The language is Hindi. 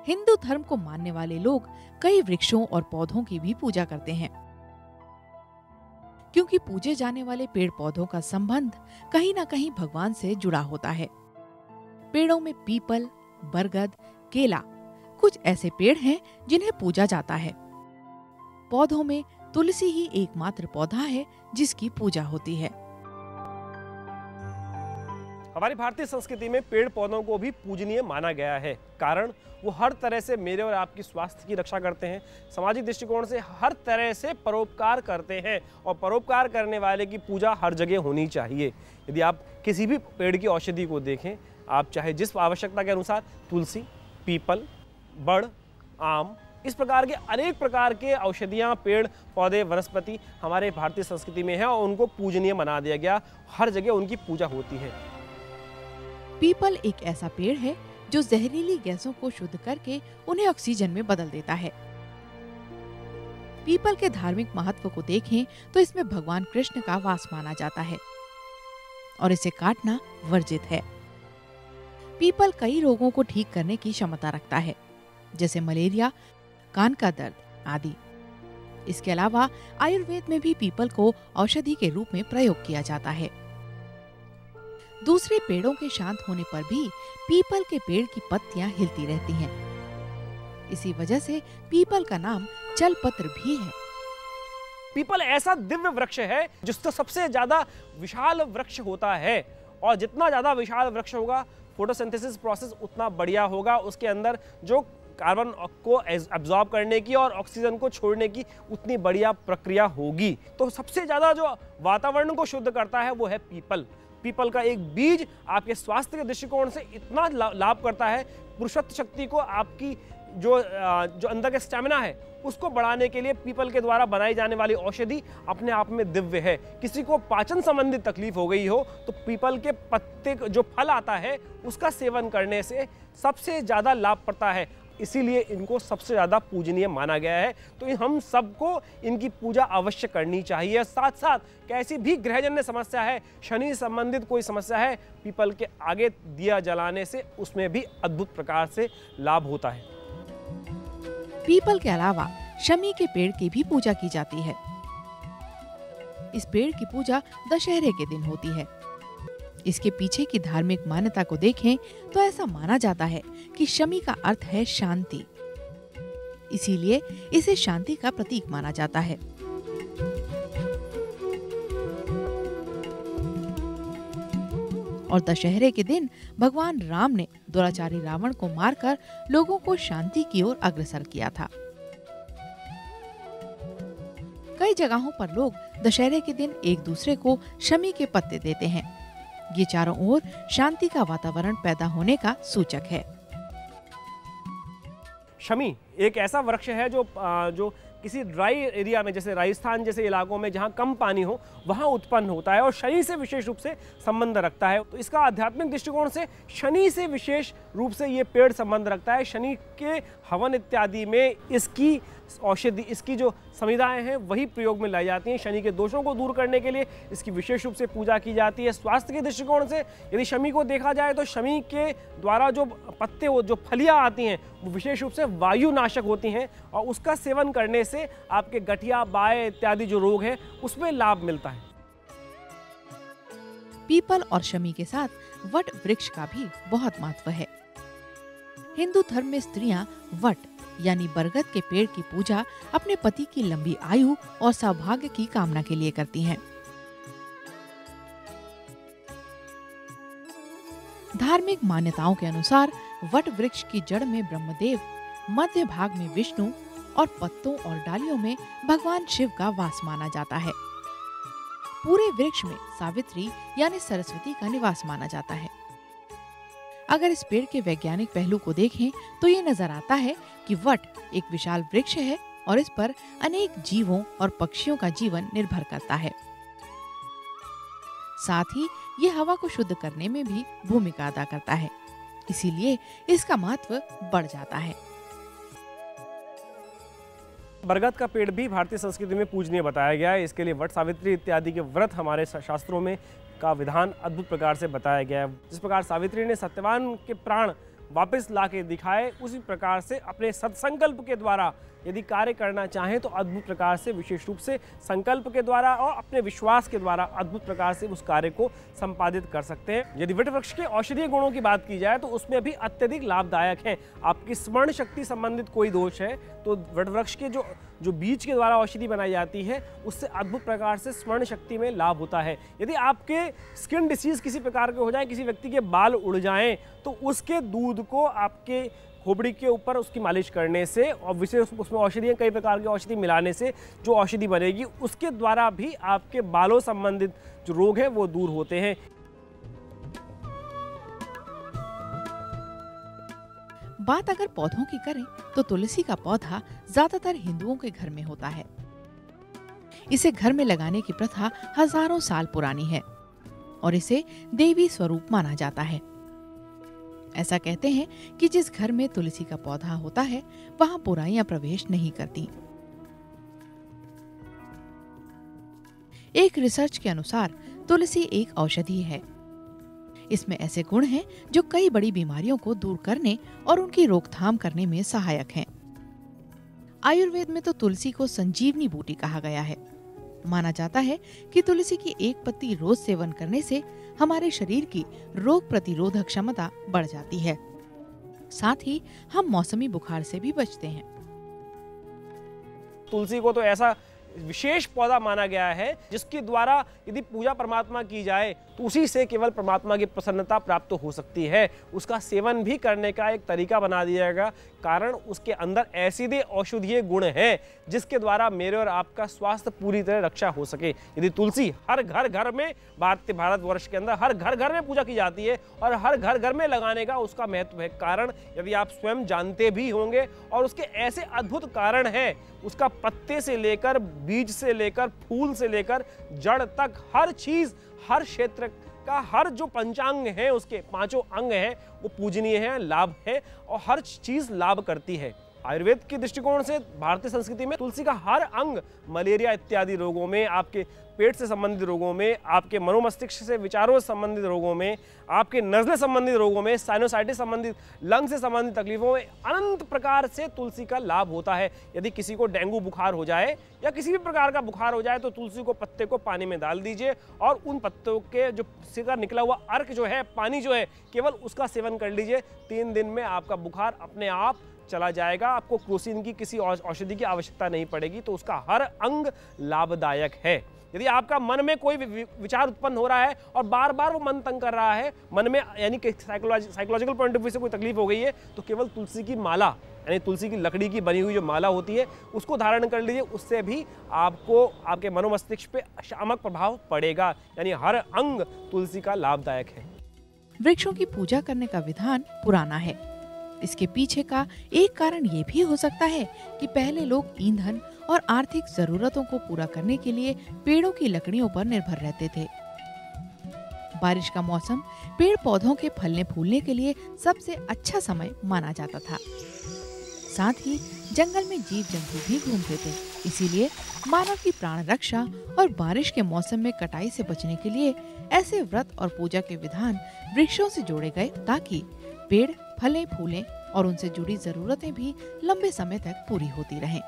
हिंदू धर्म को मानने वाले लोग कई वृक्षों और पौधों की भी पूजा करते हैं, क्योंकि पूजे जाने वाले पेड़ पौधों का संबंध कहीं न कहीं भगवान से जुड़ा होता है। पेड़ों में पीपल, बरगद, केला कुछ ऐसे पेड़ हैं जिन्हें पूजा जाता है। पौधों में तुलसी ही एकमात्र पौधा है जिसकी पूजा होती है। हमारी भारतीय संस्कृति में पेड़ पौधों को भी पूजनीय माना गया है, कारण वो हर तरह से मेरे और आपकी स्वास्थ्य की रक्षा करते हैं, सामाजिक दृष्टिकोण से हर तरह से परोपकार करते हैं और परोपकार करने वाले की पूजा हर जगह होनी चाहिए। यदि आप किसी भी पेड़ की औषधि को देखें, आप चाहे जिस आवश्यकता के अनुसार तुलसी, पीपल, बड़, आम, इस प्रकार के अनेक प्रकार के औषधियाँ, पेड़ पौधे, वनस्पति हमारे भारतीय संस्कृति में है और उनको पूजनीय बना दिया गया, हर जगह उनकी पूजा होती है। पीपल एक ऐसा पेड़ है जो जहरीली गैसों को शुद्ध करके उन्हें ऑक्सीजन में बदल देता है। पीपल के धार्मिक महत्व को देखें तो इसमें भगवान कृष्ण का वास माना जाता है और इसे काटना वर्जित है। पीपल कई रोगों को ठीक करने की क्षमता रखता है, जैसे मलेरिया, कान का दर्द आदि। इसके अलावा आयुर्वेद में भी पीपल को औषधि के रूप में प्रयोग किया जाता है। दूसरे पेड़ों के शांत होने पर भी पीपल के पेड़ की पत्तियां हिलती रहती हैं। इसी वजह से पीपल का नाम चलपत्र भी है। पीपल ऐसा दिव्य वृक्ष है जिसका सबसे ज्यादा विशाल वृक्ष होता है और जितना ज्यादा विशाल वृक्ष होगा, फोटोसिंथेसिस प्रोसेस उतना बढ़िया होगा, उसके अंदर जो कार्बन को एब्जॉर्ब करने की और ऑक्सीजन को छोड़ने की उतनी बढ़िया प्रक्रिया होगी। तो सबसे ज्यादा जो वातावरण को शुद्ध करता है वो है पीपल। पीपल का एक बीज आपके स्वास्थ्य के दृष्टिकोण से इतना लाभ करता है, पुरुषत्व शक्ति को, आपकी जो अंदर का स्टैमिना है उसको बढ़ाने के लिए पीपल के द्वारा बनाई जाने वाली औषधि अपने आप में दिव्य है। किसी को पाचन संबंधित तकलीफ हो गई हो तो पीपल के पत्ते जो फल आता है उसका सेवन करने से सबसे ज्यादा लाभ पड़ता है, इसीलिए इनको सबसे ज्यादा पूजनीय माना गया है। तो हम सबको इनकी पूजा अवश्य करनी चाहिए। साथ साथ कैसी भी ग्रहजन्य समस्या है, शनि संबंधित कोई समस्या है, पीपल के आगे दिया जलाने से उसमें भी अद्भुत प्रकार से लाभ होता है। पीपल के अलावा शमी के पेड़ की भी पूजा की जाती है। इस पेड़ की पूजा दशहरे के दिन होती है। इसके पीछे की धार्मिक मान्यता को देखें तो ऐसा माना जाता है कि शमी का अर्थ है शांति, इसीलिए इसे शांति का प्रतीक माना जाता है। और दशहरे के दिन भगवान राम ने दुराचारी रावण को मारकर लोगों को शांति की ओर अग्रसर किया था। कई जगहों पर लोग दशहरे के दिन एक दूसरे को शमी के पत्ते देते हैं। ये चारों ओर शांति का वातावरण पैदा होने का सूचक है। शमी एक ऐसा वृक्ष है जो किसी ड्राई एरिया में, जैसे राजस्थान जैसे इलाकों में जहाँ कम पानी हो, वहाँ उत्पन्न होता है और शनि से विशेष रूप से संबंध रखता है। तो इसका आध्यात्मिक दृष्टिकोण से शनि से विशेष रूप से ये पेड़ संबंध रखता है। शनि के हवन इत्यादि में इसकी औषधि, इसकी जो संविधाएं हैं वही प्रयोग में लाई जाती हैं। शनि के दोषों को दूर करने के लिए इसकी विशेष रूप से पूजा की जाती है। स्वास्थ्य के दृष्टिकोण से यदि शमी को देखा जाए तो शमी के द्वारा जो पत्ते, जो फलियां आती हैं वो विशेष रूप से वायुनाशक होती हैं और उसका सेवन करने से आपके गठिया, बाय इत्यादि जो रोग हैं उसमें लाभ मिलता है। पीपल और शमी के साथ वट वृक्ष का भी बहुत महत्व है। हिंदू धर्म में स्त्रियां वट यानी बरगद के पेड़ की पूजा अपने पति की लंबी आयु और सौभाग्य की कामना के लिए करती हैं। धार्मिक मान्यताओं के अनुसार वट वृक्ष की जड़ में ब्रह्मदेव, मध्य भाग में विष्णु और पत्तों और डालियों में भगवान शिव का वास माना जाता है। पूरे वृक्ष में सावित्री यानी सरस्वती का निवास माना जाता है। अगर इस पेड़ के वैज्ञानिक पहलू को देखें तो ये नजर आता है कि वट एक विशाल वृक्ष है और इस पर अनेक जीवों और पक्षियों का जीवन निर्भर करता है। साथ ही ये हवा को शुद्ध करने में भी भूमिका अदा करता है, इसीलिए इसका महत्व बढ़ जाता है। बरगद का पेड़ भी भारतीय संस्कृति में पूजनीय बताया गया है। इसके लिए वट सावित्री इत्यादि के व्रत हमारे शास्त्रों में का विधान अद्भुत प्रकार से बताया गया है। जिस प्रकार सावित्री ने सत्यवान के प्राण वापस ला के दिखाए, उसी प्रकार से अपने सत्संकल्प के द्वारा यदि कार्य करना चाहें तो अद्भुत प्रकार से, विशेष रूप से संकल्प के द्वारा और अपने विश्वास के द्वारा अद्भुत प्रकार से उस कार्य को संपादित कर सकते हैं। यदि वट वृक्ष के औषधीय गुणों की बात की जाए तो उसमें भी अत्यधिक लाभदायक है। आपकी स्मरण शक्ति संबंधित कोई दोष है तो वट वृक्ष के जो बीज के द्वारा औषधि बनाई जाती है उससे अद्भुत प्रकार से स्मरण शक्ति में लाभ होता है। यदि आपके स्किन डिसीज किसी प्रकार के हो जाए, किसी व्यक्ति के बाल उड़ जाएं, तो उसके दूध को आपके खोपड़ी के ऊपर उसकी मालिश करने से और विशेष उसमें औषधियाँ, कई प्रकार की औषधि मिलाने से जो औषधि बनेगी उसके द्वारा भी आपके बालों संबंधित जो रोग हैं वो दूर होते हैं। बात अगर पौधों की करें तो तुलसी का पौधा ज्यादातर हिंदुओं के घर में होता है। इसे घर में लगाने की प्रथा हजारों साल पुरानी है और इसे देवी स्वरूप माना जाता है। ऐसा कहते हैं कि जिस घर में तुलसी का पौधा होता है वहां बुराइयां प्रवेश नहीं करती। एक रिसर्च के अनुसार तुलसी एक औषधि है। इसमें ऐसे गुण हैं जो कई बड़ी बीमारियों को दूर करने और उनकी रोकथाम करने में सहायक हैं। आयुर्वेद में तो तुलसी को संजीवनी बूटी कहा गया है। माना जाता है कि तुलसी की एक पत्ती रोज सेवन करने से हमारे शरीर की रोग प्रतिरोधक क्षमता बढ़ जाती है। साथ ही हम मौसमी बुखार से भी बचते हैं। तुलसी को तो ऐसा विशेष पौधा माना गया है जिसके द्वारा यदि पूजा परमात्मा की जाए तो उसी से केवल परमात्मा की प्रसन्नता प्राप्त हो सकती है। उसका सेवन भी करने का एक तरीका बना दिया गया, कारण उसके अंदर ऐसे औषधीय गुण हैं जिसके द्वारा मेरे और आपका स्वास्थ्य पूरी तरह रक्षा हो सके। यदि तुलसी हर घर में, भारतवर्ष के अंदर हर घर में पूजा की जाती है और हर घर में लगाने का उसका महत्व है। कारण यदि आप स्वयं जानते भी होंगे और उसके ऐसे अद्भुत कारण हैं, उसका पत्ते से लेकर, बीज से लेकर, फूल से लेकर जड़ तक हर चीज, हर क्षेत्र का हर जो पंचांग है, उसके पांचों अंग हैं वो पूजनीय है, लाभ है और हर चीज लाभ करती है। आयुर्वेद के दृष्टिकोण से भारतीय संस्कृति में तुलसी का हर अंग मलेरिया इत्यादि रोगों में, आपके पेट से संबंधित रोगों में, आपके मनोमस्तिष्क से विचारों से संबंधित रोगों में, आपके नज़ले संबंधित रोगों में, साइनोसाइटिस संबंधित, लंग से संबंधित तकलीफों में अनंत प्रकार से तुलसी का लाभ होता है। यदि किसी को डेंगू बुखार हो जाए या किसी भी प्रकार का बुखार हो जाए तो तुलसी को पत्ते को पानी में डाल दीजिए और उन पत्तों के जो से निकला हुआ अर्क जो है, पानी जो है, केवल उसका सेवन कर लीजिए। 3 दिन में आपका बुखार अपने आप चला जाएगा। आपको क्रोसिन की किसी औषधि की आवश्यकता नहीं पड़ेगी। तो उसका हर अंग लाभदायक है। यदि आपका मन में कोई विचार उत्पन्न हो रहा है और बार बार वो मन तंग कर रहा है, मन में यानी कि साइकोलॉजिकल पॉइंट ऑफ व्यू से कोई तकलीफ हो गई है, तो केवल तुलसी की माला, यानी तुलसी की लकड़ी की बनी हुई जो माला होती है उसको धारण कर लीजिए। उससे भी आपको आपके मनोमस्तिष्क पे शामक प्रभाव पड़ेगा। यानी हर अंग तुलसी का लाभदायक है। वृक्षों की पूजा करने का विधान पुराना है। इसके पीछे का एक कारण ये भी हो सकता है कि पहले लोग ईंधन और आर्थिक जरूरतों को पूरा करने के लिए पेड़ों की लकड़ियों पर निर्भर रहते थे। बारिश का मौसम पेड़ पौधों के फलने फूलने के लिए सबसे अच्छा समय माना जाता था। साथ ही जंगल में जीव जंतु भी घूमते थे। इसीलिए मानव की प्राण रक्षा और बारिश के मौसम में कटाई से बचने के लिए ऐसे व्रत और पूजा के विधान वृक्षों से जोड़े गए ताकि पेड़ फलें फूलें और उनसे जुड़ी जरूरतें भी लंबे समय तक पूरी होती रहें।